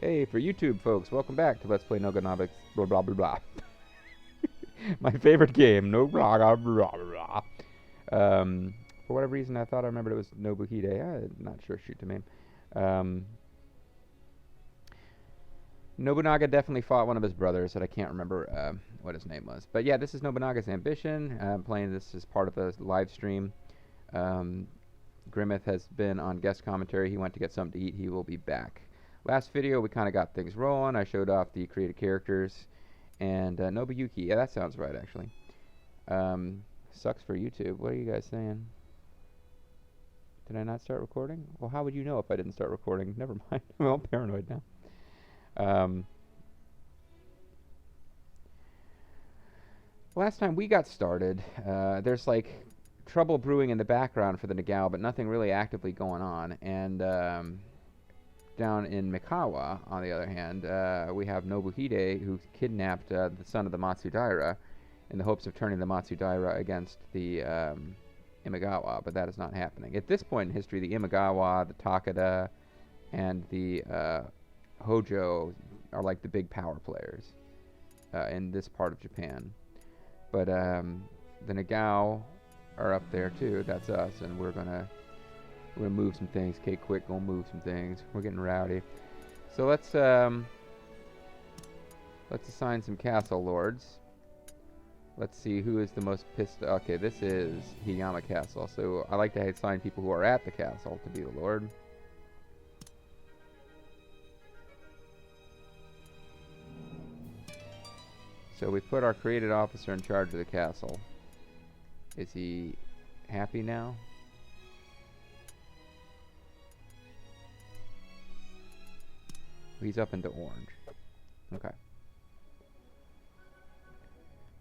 Hey, for YouTube folks, welcome back to Let's Play Nobunaga blah blah blah blah. My favorite game, Nobunaga blah blah blah. For whatever reason, I thought I remembered it was Nobuhide. I'm not sure. Shoot to me. Um, Nobunaga definitely fought one of his brothers that I can't remember what his name was. But yeah, this is Nobunaga's Ambition. I'm playing this as part of the live stream. Um, Grimith has been on guest commentary. He went to get something to eat. He will be back. Last video, we kind of got things rolling. I showed off the created characters. And Nobuyuki. Yeah, that sounds right, actually. Sucks for YouTube. What are you guys saying? Did I not start recording? Well, how would you know if I didn't start recording? Never mind. I'm all paranoid now. Last time we got started, there's like trouble brewing in the background for the Nagao, but nothing really actively going on. And down in Mikawa, on the other hand, we have Nobuhide, who kidnapped the son of the Matsudaira in the hopes of turning the Matsudaira against the Imagawa, but that is not happening. At this point in history, the Imagawa, the Takeda, and the Hojo are like the big power players in this part of Japan. But the Nagao are up there too. That's us, and we're gonna move some things. Okay, quick, gonna move some things. We're getting rowdy. So let's assign some castle lords. Let's see who is the most pissed. Okay, this is Hiyama Castle. So I like to assign people who are at the castle to be the lord. So we put our created officer in charge of the castle. Is he happy now? He's up into orange. Okay.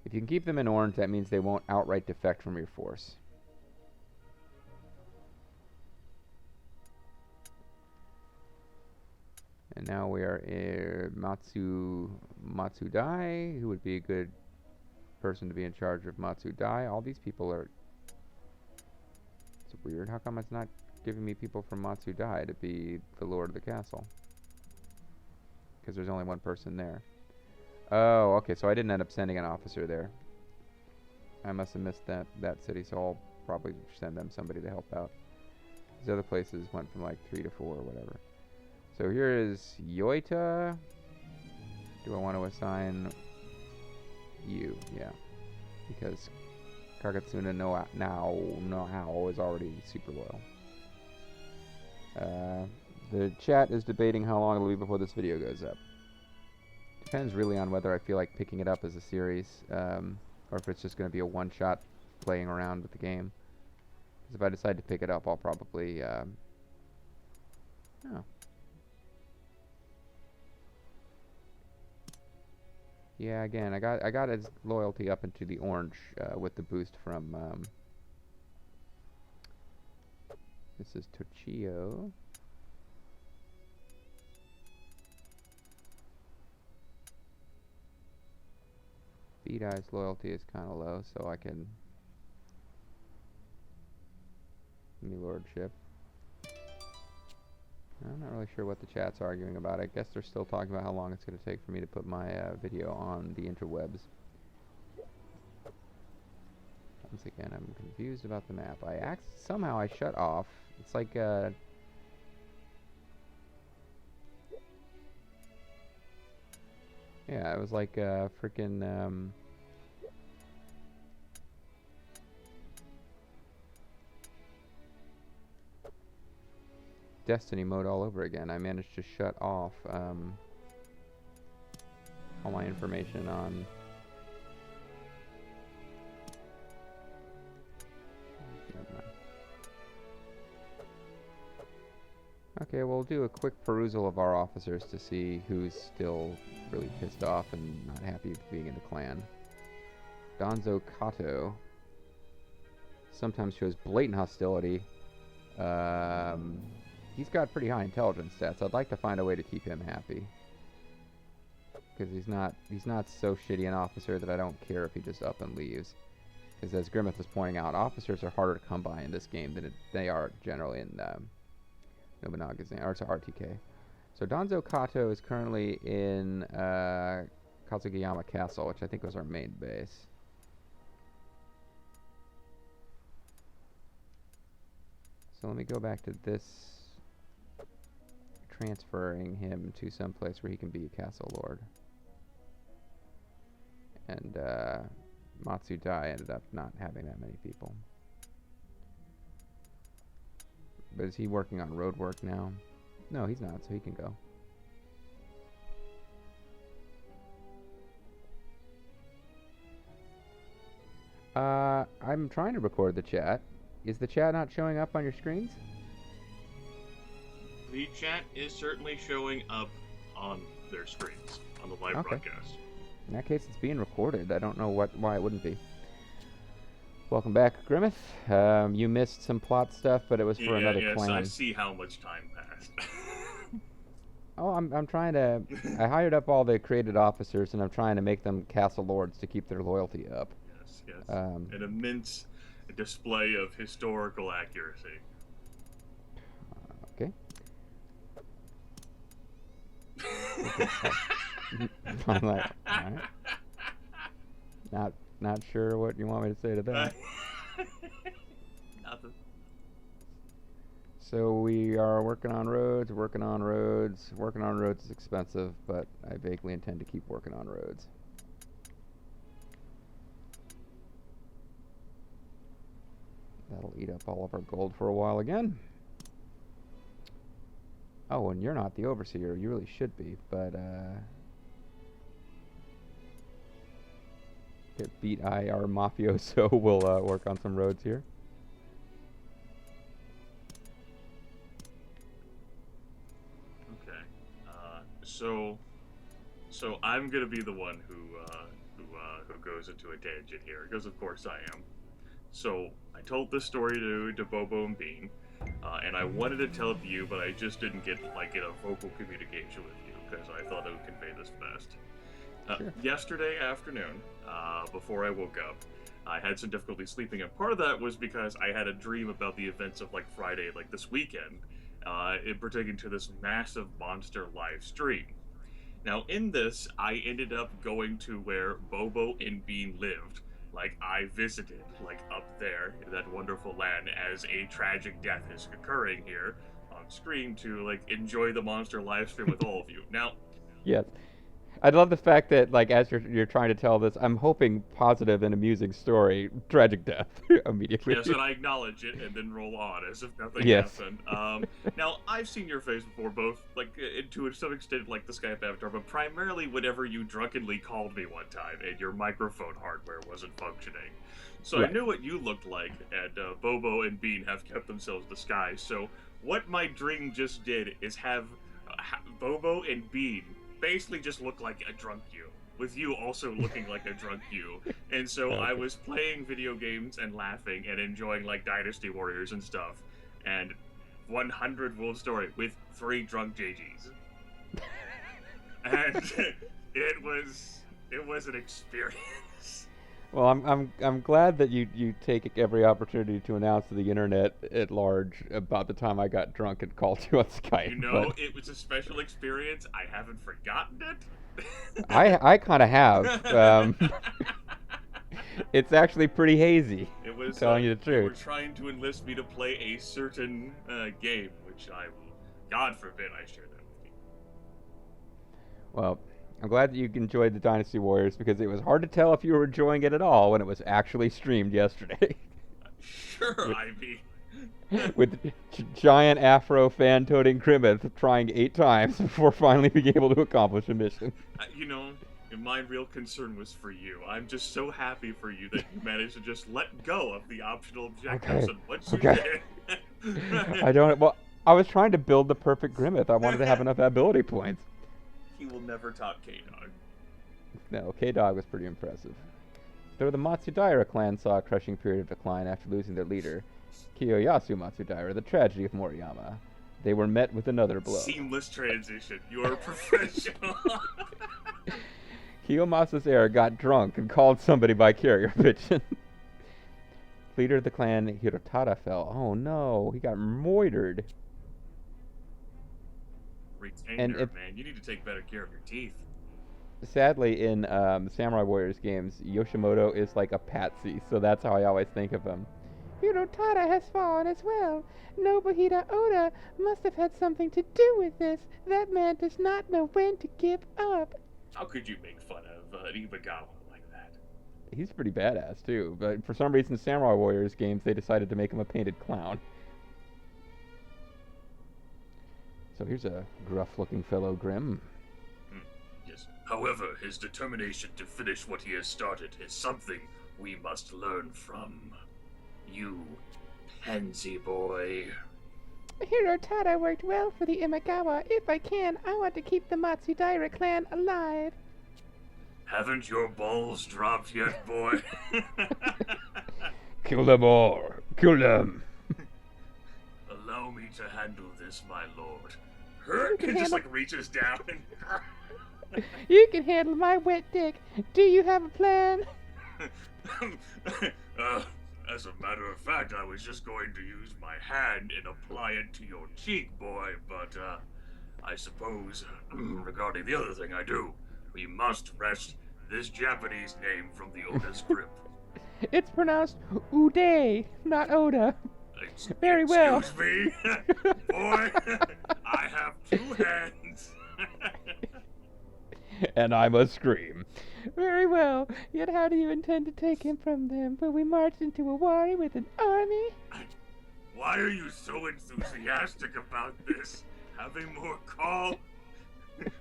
If you can keep them in orange, that means they won't outright defect from your force. And now we are Matsudai, who would be a good person to be in charge of Matsudai. All these people are... It's weird. How come it's not giving me people from Matsudai to be the lord of the castle? Because there's only one person there. Oh, okay, so I didn't end up sending an officer there. I must have missed that city, so I'll probably send them somebody to help out. These other places went from like 3 to 4 or whatever. So here is Yoita. Do I want to assign you? Yeah. Because Kagatsuna now is already super loyal. The chat is debating how long it'll be before this video goes up. Depends really on whether I feel like picking it up as a series, or if it's just going to be a one-shot playing around with the game. Because if I decide to pick it up, I'll probably... oh. Yeah, again, I got his loyalty up into the orange with the boost from... this is Tochio. Speed Eye's loyalty is kind of low, so I can... Give me lordship. I'm not really sure what the chat's arguing about. I guess they're still talking about how long it's going to take for me to put my video on the interwebs. Once again, I'm confused about the map. Somehow I shut off. It's like yeah, it was like freaking Destiny mode all over again. I managed to shut off all my information on... Okay, we'll do a quick perusal of our officers to see who's still really pissed off and not happy with being in the clan. Donzo Kato sometimes shows blatant hostility. He's got pretty high intelligence stats. I'd like to find a way to keep him happy. Because he's not so shitty an officer that I don't care if he just up and leaves. Because as Grimith was pointing out, officers are harder to come by in this game than they are generally in Nobunaga's name, or it's RTK. So Danzo Kato is currently in Kazugiyama Castle, which I think was our main base. So let me go back to this, transferring him to some place where he can be a castle lord. And Matsudai ended up not having that many people. But is he working on road work now? No, he's not, so he can go. I'm trying to record the chat. Is the chat not showing up on your screens? The chat is certainly showing up on their screens, on the live broadcast. In that case, it's being recorded. I don't know why it wouldn't be. Welcome back, Grimith. You missed some plot stuff, but it was for another clan. Yes, I see how much time passed. Oh, I'm trying to... I hired up all the created officers, and I'm trying to make them castle lords to keep their loyalty up. Yes. An immense display of historical accuracy. Okay. I'm like, all right. Not sure what you want me to say to that. Nothing. So we are working on roads. Working on roads is expensive, but I vaguely intend to keep working on roads. That'll eat up all of our gold for a while again. Oh, and you're not the overseer. You really should be, but get beat our mafioso. We'll work on some roads here. Okay. So I'm gonna be the one who goes into a tangent here, because of course I am. So I told this story to Bobo and Bean, and I wanted to tell it to you, but I just didn't get a vocal communication with you because I thought it would convey this best. Sure. Yesterday afternoon, before I woke up, I had some difficulty sleeping, and part of that was because I had a dream about the events of Friday, this weekend, in particular to this massive monster live stream. Now in this, I ended up going to where Bobo and Bean lived. I visited, up there in that wonderful land as a tragic death is occurring here on screen to, enjoy the monster live stream with all of you. Now... Yes. I love the fact that, as you're trying to tell this, I'm hoping positive and amusing story, tragic death immediately. Yes, and I acknowledge it and then roll on as if nothing happened. Now, I've seen your face before, both, to some extent, the Skype avatar, but primarily whenever you drunkenly called me one time and your microphone hardware wasn't functioning. So right. I knew what you looked like, and Bobo and Bean have kept themselves disguised. So what my dream just did is have Bobo and Bean basically just look like a drunk you, with you also looking like a drunk you. And so I was playing video games and laughing and enjoying Dynasty Warriors and stuff, and 100 Wolf Story with 3 drunk JGs. And it was an experience. Well, I'm glad that you take every opportunity to announce to the internet at large about the time I got drunk and called you on Skype. It was a special experience. I haven't forgotten it. I kind of have. It's actually pretty hazy. It was telling you the truth. They were trying to enlist me to play a certain game, which I will, God forbid, I share that with you. Well, I'm glad that you enjoyed the Dynasty Warriors, because it was hard to tell if you were enjoying it at all when it was actually streamed yesterday. Sure, Ivy. With giant afro fan-toting Grimith trying 8 times before finally being able to accomplish a mission. My real concern was for you. I'm just so happy for you that you managed to just let go of the optional objectives and once you did. I was trying to build the perfect Grimith. I wanted to have enough ability points. He will never top K-Dog. No, K-Dog was pretty impressive. Though the Matsudaira clan saw a crushing period of decline after losing their leader, Kiyoyasu Matsudaira, the tragedy of Moriyama, they were met with another blow. Seamless transition. You're a professional. Kiyomasa's heir got drunk and called somebody by carrier pigeon. Leader of the clan, Hirotada, fell. Oh no, he got moitered. Retainer, man. You need to take better care of your teeth. Sadly, in the Samurai Warriors games, Yoshimoto is like a patsy, so that's how I always think of him. Hirotada has fallen as well. Nobuhide Oda must have had something to do with this. That man does not know when to give up. How could you make fun of Ibagawa like that? He's pretty badass, too, but for some reason, Samurai Warriors games, they decided to make him a painted clown. So here's a gruff-looking fellow, Grim. Yes. However, his determination to finish what he has started is something we must learn from. You, pansy boy. Hirotada worked well for the Imagawa. If I can, I want to keep the Matsudaira clan alive. Haven't your balls dropped yet, boy? Kill them all. Kill them. Allow me to handle this, my lord. He just like reaches down and... You can handle my wet dick. Do you have a plan? As a matter of fact, I was just going to use my hand and apply it to your cheek, boy, but, I suppose, regarding the other thing I do, we must wrest this Japanese name from the Oda script. It's pronounced Uday, not Oda. Very well. Excuse me? Boy, I have 2 hands. And I must scream. Very well. Yet how do you intend to take him from them? Will we march into Awari with an army? Why are you so enthusiastic about this? Have a more calm,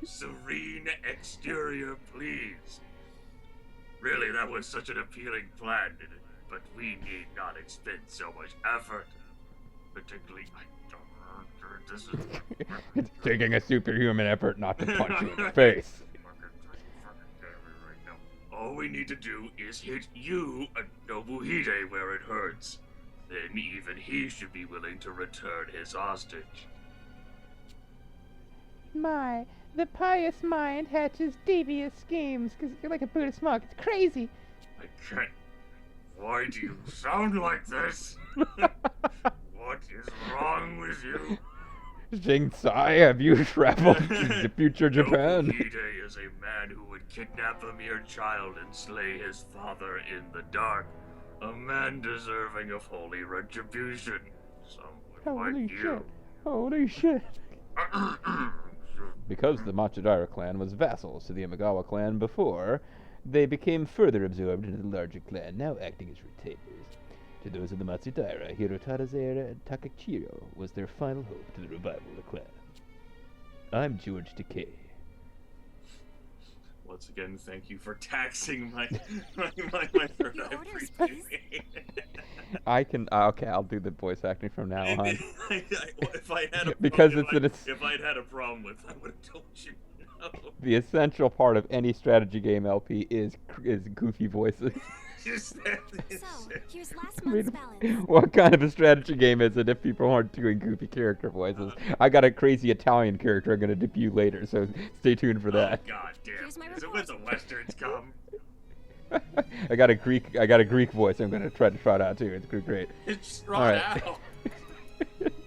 serene exterior, please. Really, that was such an appealing plan, but we need not expend so much effort. Particularly, this is... It's taking a superhuman effort not to punch you in the face. All we need to do is hit you at Nobuhide where it hurts. Then even he should be willing to return his hostage. My, the pious mind hatches devious schemes, because you're like a Buddhist monk. It's crazy. I can't... Why do you sound like this? What is wrong with you? Jingsai, have you traveled to future Japan? Nobuhide is a man who would kidnap a mere child and slay his father in the dark. A man deserving of holy retribution. Someone like you. Holy shit. Because the Matsudaira clan was vassals to the Imagawa clan before, they became further absorbed into the larger clan, now acting as retainers. To those of the Matsudaira, Hirotada's heir Takachiro was their final hope to the revival of the clan. I'm George Decay. Once again, thank you for taxing my friend. I appreciate it. I can okay. I'll do the voice acting from now on. If I had a because problem, it's if I'd had a problem with, I would have told you. No. The essential part of any strategy game LP is goofy voices. So, here's last month's balance. What kind of a strategy game is it if people aren't doing goofy character voices? I got a crazy Italian character I'm going to debut later, so stay tuned for that. Oh, God damn. Is it when the Westerns come? I got a Greek voice I'm going to try to trot out too. It's great. It's trot out.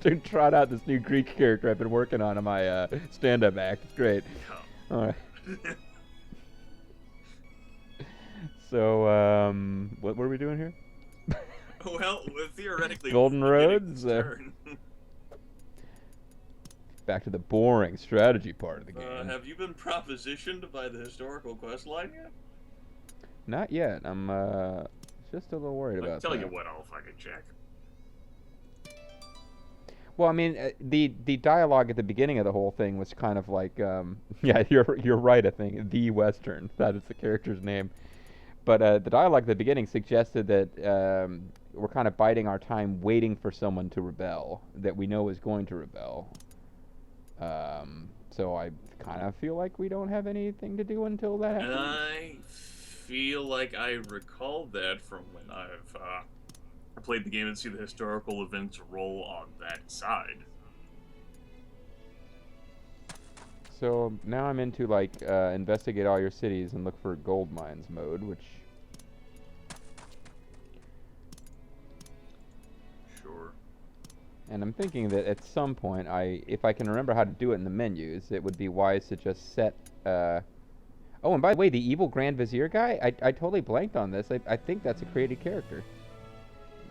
To trot out this new Greek character I've been working on my stand-up act. It's great. Oh. All right. So, what were we doing here? Well, theoretically, Golden Roads. Back to the boring strategy part of the game. Have you been propositioned by the historical quest line yet? Not yet. I'm just a little worried about that. I'll tell you what, I'll fucking check. Well, I mean, the dialogue at the beginning of the whole thing was kind of like, yeah, you're right. I think the Western, that is the character's name. But the dialogue at the beginning suggested that we're kind of biding our time, waiting for someone to rebel that we know is going to rebel. So I kind of feel like we don't have anything to do until that happens. And I feel like I recall that from when I've played the game and see the historical events roll on that side. So now I'm into like investigate all your cities and look for gold mines mode, which sure. And I'm thinking that at some point, if I can remember how to do it in the menus, it would be wise to just set... Oh, and by the way, the evil Grand Vizier guy, I totally blanked on this. I think that's a created character.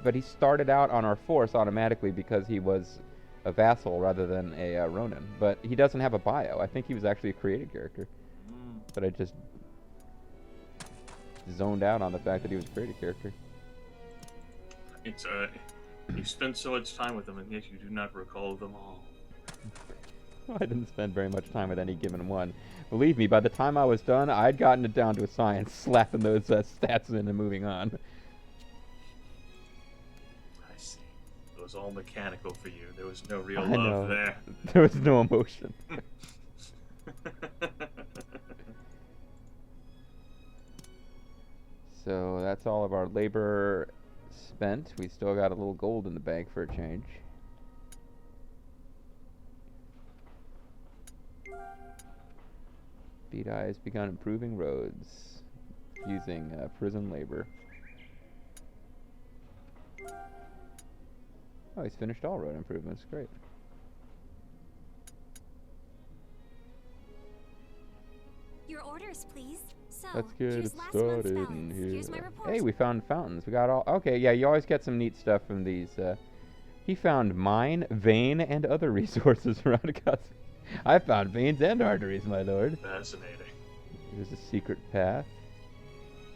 But he started out on our force automatically because he was a vassal rather than a Ronin. But he doesn't have a bio. I think he was actually a created character. But I just zoned out on the fact that he was a created character. It's you spent so much time with them, and yet you do not recall them all. I didn't spend very much time with any given one. Believe me, by the time I was done, I'd gotten it down to a science, slapping those stats in and moving on. I see. It was all mechanical for you. There was no real love there. There was no emotion. So that's all of our labor spent. We still got a little gold in the bank for a change. BDI has begun improving roads using prison labor. Oh, he's finished all road improvements. Great. Your orders, please. So, Let's get here's it last month's started in balance. here. Here's my report. Hey, we found fountains. We got all... Okay, yeah, you always get some neat stuff from these. He found mine, vein, and other resources around Akatsuki. I found veins and arteries, my lord. Fascinating. There's a secret path.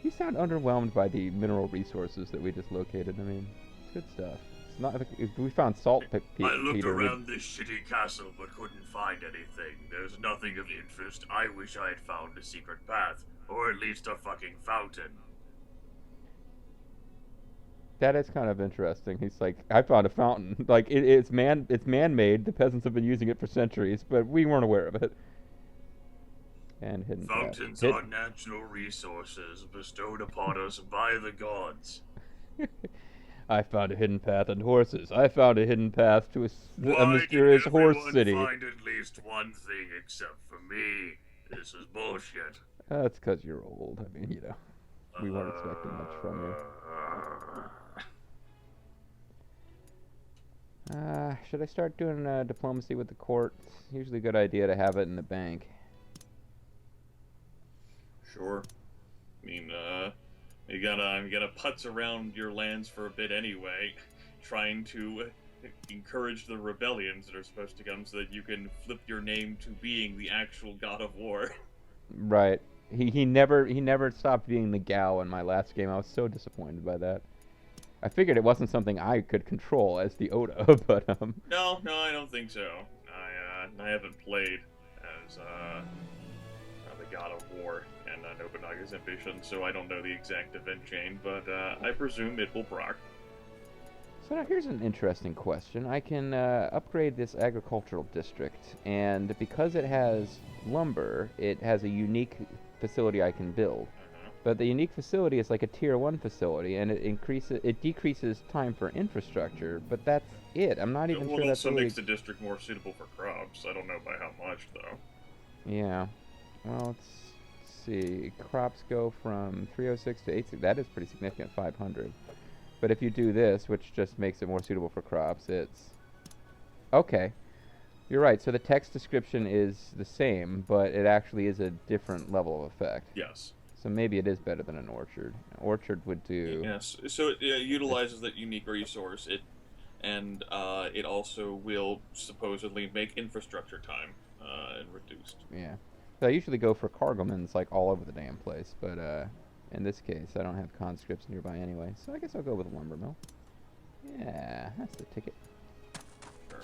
You sound underwhelmed by the mineral resources that we just located. I mean, it's good stuff. It's not like if we found salt pick. I looked around this shitty castle but couldn't find anything. There's nothing of interest. I wish I had found a secret path, or at least a fucking fountain. That is kind of interesting. He's like, I found a fountain. Like it's man-made. The peasants have been using it for centuries, but we weren't aware of it. And hidden fountains path. are natural resources bestowed upon us by the gods. I found a hidden path and horses. I found a hidden path to a mysterious horse city. Why did everyone find at least one thing except for me? This is bullshit. That's because you're old. I mean, you know, we weren't expecting much from you. Should I start doing diplomacy with the court? Usually a good idea to have it in the bank. Sure. I mean, you gotta putz around your lands for a bit anyway, trying to encourage the rebellions that are supposed to come so that you can flip your name to being the actual god of war. Right. He never stopped being the Gao in my last game. I was so disappointed by that. I figured it wasn't something I could control as the Oda, but No, I don't think so. I haven't played as the god of war and Nobunaga's ambition, so I don't know the exact event chain, but I presume it will proc. So now here's an interesting question. I can upgrade this agricultural district, and because it has lumber, it has a unique facility I can build. But the unique facility is like a tier 1 facility, and it decreases time for infrastructure, but that's it. I'm not even sure that's also really... makes the district more suitable for crops. I don't know by how much, though. Yeah. Well, let's see. Crops go from 306 to 860. That is pretty significant, 500. But if you do this, which just makes it more suitable for crops, it's... Okay. You're right. So the text description is the same, but it actually is a different level of effect. Yes. So maybe it is better than an orchard. An orchard would do... Yes. So it utilizes that unique resource. It also will supposedly make infrastructure time and reduced. Yeah. So I usually go for cargomans like all over the damn place, but in this case I don't have conscripts nearby anyway, so I guess I'll go with a lumber mill. Yeah, that's the ticket. Sure.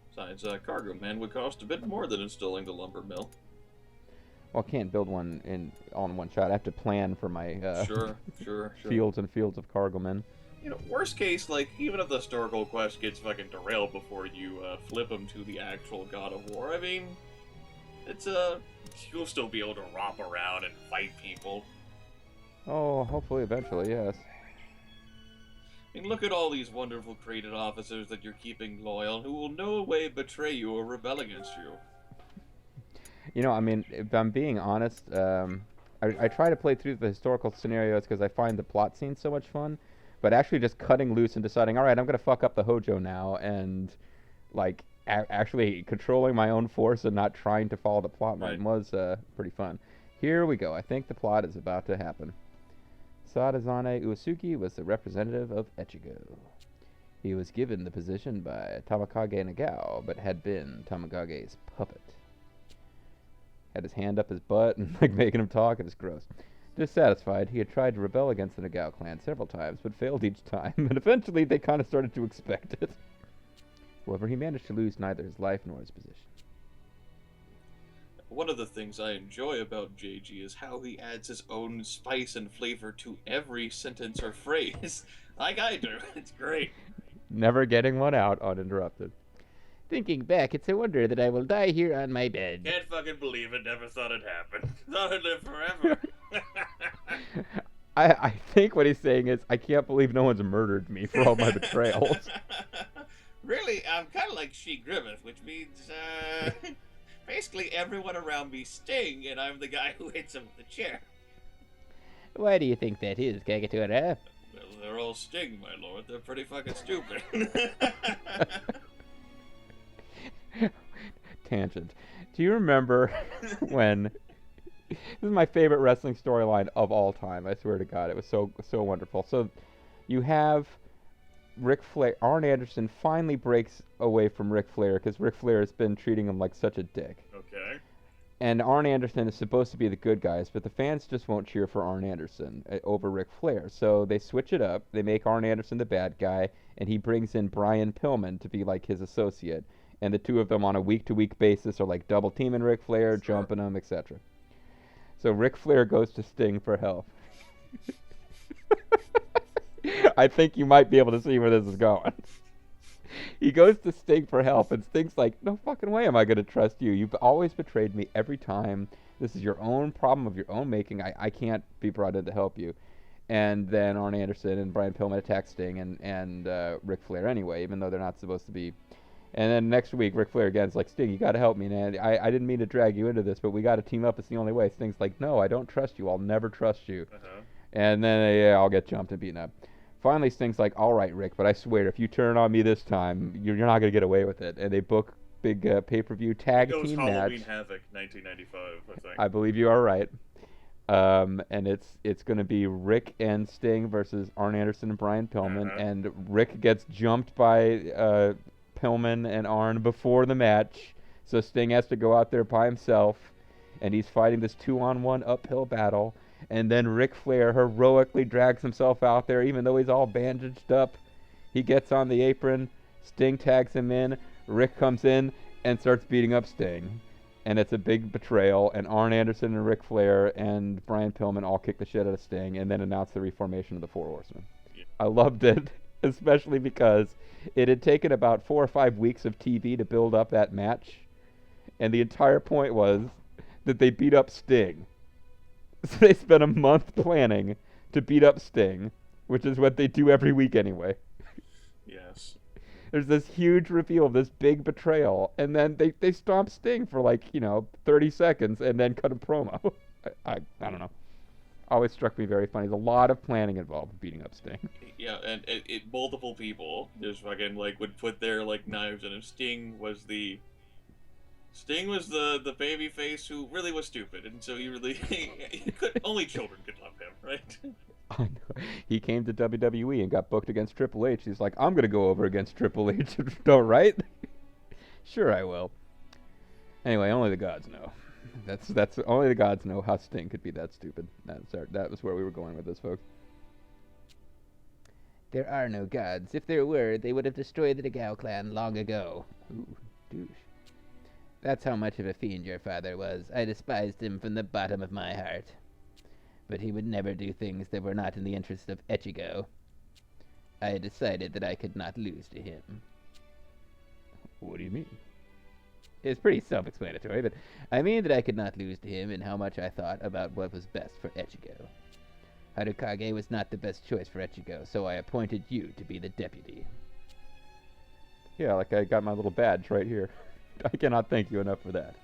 Besides, cargo man would cost a bit more than installing the lumber mill. Well, I can't build one all in one shot. I have to plan for my sure. fields and fields of cargomen. You know, worst case, like, even if the historical quest gets fucking derailed before you flip them to the actual god of war, I mean, it's you'll still be able to romp around and fight people. Oh, hopefully eventually, yes. I mean, look at all these wonderful created officers that you're keeping loyal, who will no way betray you or rebel against you. You know, I mean, if I'm being honest, I try to play through the historical scenarios because I find the plot scenes so much fun. but actually just cutting loose and deciding, all right, I'm going to fuck up the Hojo now, and like actually controlling my own force and not trying to follow the plot line was pretty fun. Here we go. I think the plot is about to happen. Sadazane Uesugi was the representative of Echigo. He was given the position by Tamakage Nagao, but had been Tamakage's puppet. Had his hand up his butt and like making him talk. It was gross. Dissatisfied, he had tried to rebel against the Nagao clan several times, but failed each time, and eventually they kind of started to expect it. However, he managed to lose neither his life nor his position. One of the things I enjoy about JG is how he adds his own spice and flavor to every sentence or phrase, like I do. It's great. Never getting one out uninterrupted. Thinking back, it's a wonder that I will die here on my bed. Can't fucking believe it. Never thought it'd happen. Thought I'd live forever. I think what he's saying is, I can't believe no one's murdered me for all my betrayals. Really, I'm kind of like Grimith, which means, basically everyone around me sting, and I'm the guy who hits him with the chair. Why do you think that is, Kagatora? Well, they're all sting, my lord. They're pretty fucking stupid. Tangent. Do you remember when... This is my favorite wrestling storyline of all time. I swear to God, it was so wonderful. So, you have Ric Flair. Arn Anderson finally breaks away from Ric Flair because Ric Flair has been treating him like such a dick. Okay. And Arn Anderson is supposed to be the good guys, but the fans just won't cheer for Arn Anderson over Ric Flair. So they switch it up. They make Arn Anderson the bad guy, and he brings in Brian Pillman to be like his associate. And the two of them on a week-to-week basis are like double teaming Ric Flair, jumping him, etc. So Ric Flair goes to Sting for help. I think you might be able to see where this is going. He goes to Sting for help, and Sting's like, no fucking way am I going to trust you. You've always betrayed me every time. This is your own problem of your own making. I can't be brought in to help you. And then Arn Anderson and Brian Pillman attack Sting and Ric Flair anyway, even though they're not supposed to be. And then next week, Ric Flair again's like, Sting, you got to help me, man. I didn't mean to drag you into this, but we got to team up. It's the only way. Sting's like, no, I don't trust you. I'll never trust you. Uh-huh. And then they all get jumped and beaten up. Finally, Sting's like, all right, Rick, but I swear, if you turn on me this time, you're not going to get away with it. And they book big pay-per-view tag team match. Halloween Havoc, 1995, I think. I beve you are right. And it's going to be Rick and Sting versus Arn Anderson and Brian Pillman. Uh-huh. And Rick gets jumped by Pillman and Arn before the match. So Sting has to go out there by himself. And he's fighting this 2-on-1 uphill battle. And then Ric Flair heroically drags himself out there, even though he's all bandaged up. He gets on the apron. Sting tags him in. Rick comes in and starts beating up Sting. And it's a big betrayal. And Arn Anderson and Ric Flair and Brian Pillman all kick the shit out of Sting and then announce the reformation of the Four Horsemen. Yeah. I loved it, especially because it had taken about 4 or 5 weeks of TV to build up that match. And the entire point was that they beat up Sting. So they spent a month planning to beat up Sting, which is what they do every week anyway. Yes. There's this huge reveal of this big betrayal, and then they stomp Sting for 30 seconds and then cut a promo. I don't know. Always struck me very funny. There's a lot of planning involved in beating up Sting. Yeah, and multiple people just fucking would put their knives in him. Sting was the baby face who really was stupid, and so only children could love him, right? I know. He came to WWE and got booked against Triple H. He's like, I'm gonna go over against Triple H, all right? Sure, I will. Anyway, only the gods know. That's only the gods know how Sting could be that stupid. That was where we were going with this, folks. There are no gods. If there were, they would have destroyed the Nagao clan long ago. Ooh, douche. That's how much of a fiend your father was. I despised him from the bottom of my heart. But he would never do things that were not in the interest of Echigo. I had decided that I could not lose to him. What do you mean? It's pretty self-explanatory, but I mean that I could not lose to him in how much I thought about what was best for Echigo. Harukage was not the best choice for Echigo, so I appointed you to be the deputy. Yeah, like I got my little badge right here. I cannot thank you enough for that.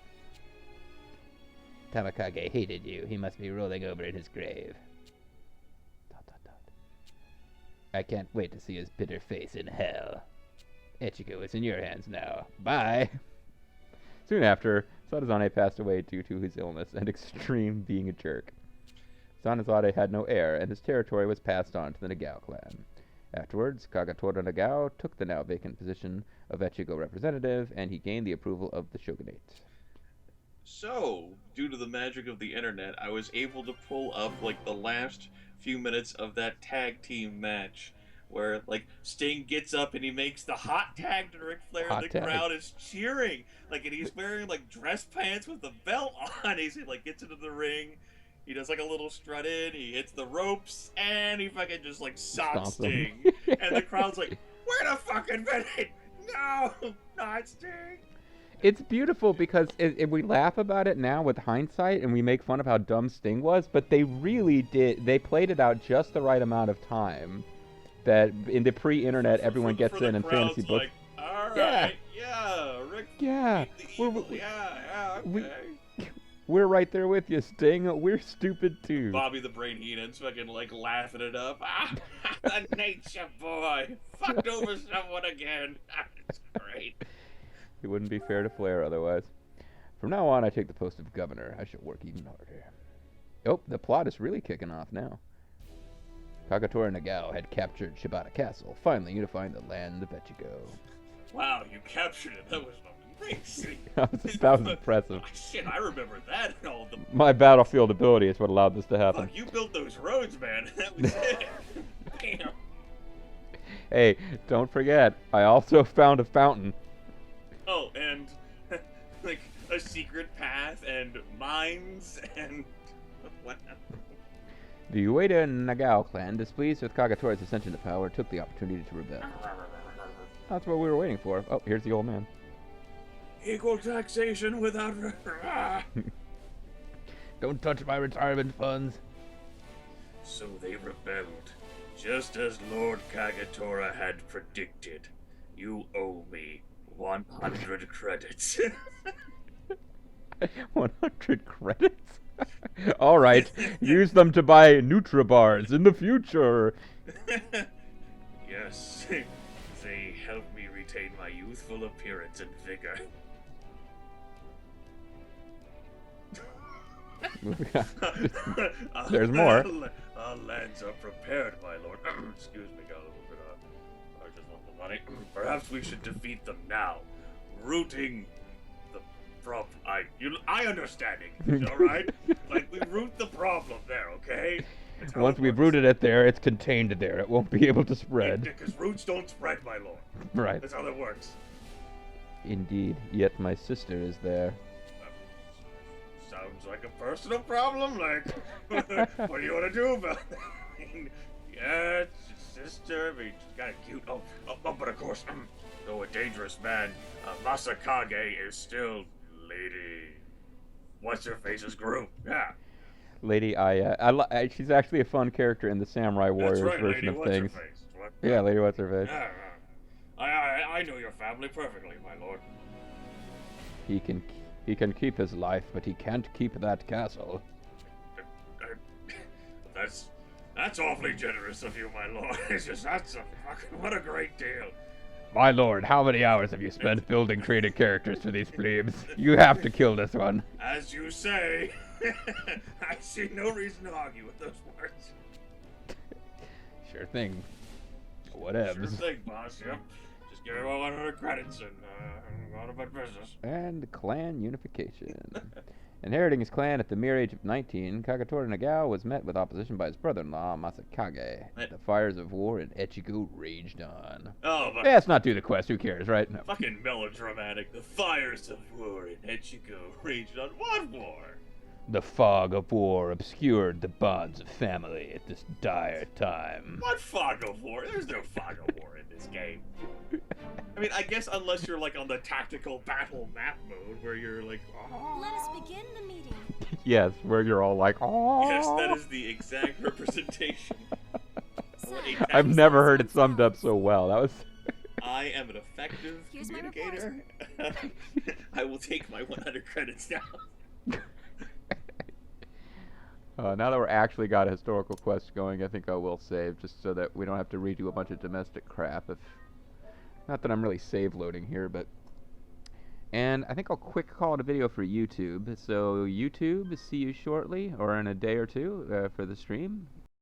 Tamakage hated you. He must be rolling over in his grave. ... I can't wait to see his bitter face in hell. Ichigo is in your hands now. Bye. Soon after, Sadazane passed away due to his illness and extreme being a jerk. Sanazade had no heir, and his territory was passed on to the Nagao clan. Afterwards, Kagatora Nagao took the now vacant position of Echigo representative, and he gained the approval of the shogunate. So, due to the magic of the internet, I was able to pull up, like, the last few minutes of that tag team match, where, like, Sting gets up and he makes the hot tag to Ric Flair, and the crowd is cheering. Like, and he's wearing, like, dress pants with the belt on. He, like, gets into the ring. He does, like, a little strut in. He hits the ropes, and he fucking just, like, sops Sting. And the crowd's like, wait a fucking minute! No! Not Sting! It's beautiful because we laugh about it now with hindsight, and we make fun of how dumb Sting was, but they really did. They played it out just the right amount of time. That in the pre-internet, everyone gets in and fantasy books. Like, all right, Rick. Yeah, Okay. We're right there with you, Sting. We're stupid too. Bobby the Brain Heenan's fucking like laughing it up. The nature boy fucked over someone again. That's great. It wouldn't be fair to Flair otherwise. From now on, I take the post of governor. I shall work even harder. Oh, the plot is really kicking off now. Kagatora Nagao had captured Shibata Castle, finally unifying the land of Echigo. Wow, you captured it. That was amazing. that was impressive. Oh, shit, I remember that and all the... My battlefield ability is what allowed this to happen. Fuck, you built those roads, man. That was it. Damn. Hey, don't forget, I also found a fountain. Oh, and like a secret path and mines and what? The Ueda Nagao clan, displeased with Kagatora's ascension to power, took the opportunity to rebel. That's what we were waiting for. Oh, here's the old man. Equal taxation without... Don't touch my retirement funds. So they rebelled, just as Lord Kagatora had predicted. You owe me 100 credits. 100 credits? All right, use them to buy Nutribars in the future. Yes, they help me retain my youthful appearance and vigor. There's more. Our lands are prepared, my lord. Excuse me, got a little bit I just want the money. Perhaps we should defeat them now. Rooting the problem. I understand English, alright? Like, we root the problem there, okay? Once we've rooted it there, it's contained there. It won't be able to spread. Because roots don't spread, my lord. Right. That's how that works. Indeed. Yet my sister is there. Sounds like a personal problem. Like, what do you want to do about that? I mean, yeah, it's your sister. I mean, she's kind of cute. Oh, but of course, though a dangerous man, Masakage is still Lady. What's her face's group? Yeah. Lady Aya. She's actually a fun character in the Samurai Warriors That's right, version Lady of What's things. Her face. What? Yeah, Lady What's Her Face. Yeah, I know your family perfectly, my lord. He can keep his life, but he can't keep that castle. That's awfully generous of you, my lord. It's just what a great deal. My lord, how many hours have you spent building creative characters for these plebes? You have to kill this one. As you say. I see no reason to argue with those words. Sure thing. Whatevs. Sure thing, boss. Yep. Just give me my 100 credits and go on about business. And clan unification. Inheriting his clan at the mere age of 19, Kagatora Nagao was met with opposition by his brother-in-law, Masakage. The fires of war in Echigo raged on. Oh, but... Yeah, let's not do the quest. Who cares, right? No. Fucking melodramatic. The fires of war in Echigo raged on. What war? The fog of war obscured the bonds of family at this dire time. What fog of war? There's no fog of war in this game. I mean, I guess unless you're like on the tactical battle map mode where you're like, oh. Let us begin the meeting. Yes, where you're all like, oh. Yes, that is the exact representation. I've never heard it summed up so well. That was. I am an effective communicator. I will take my 100 credits now. Now that we're actually got a historical quest going, I think I will save, just so that we don't have to redo a bunch of domestic crap. Not that I'm really save loading here, but... And I think I'll quick call it a video for YouTube. So YouTube, see you shortly, or in a day or two, for the stream.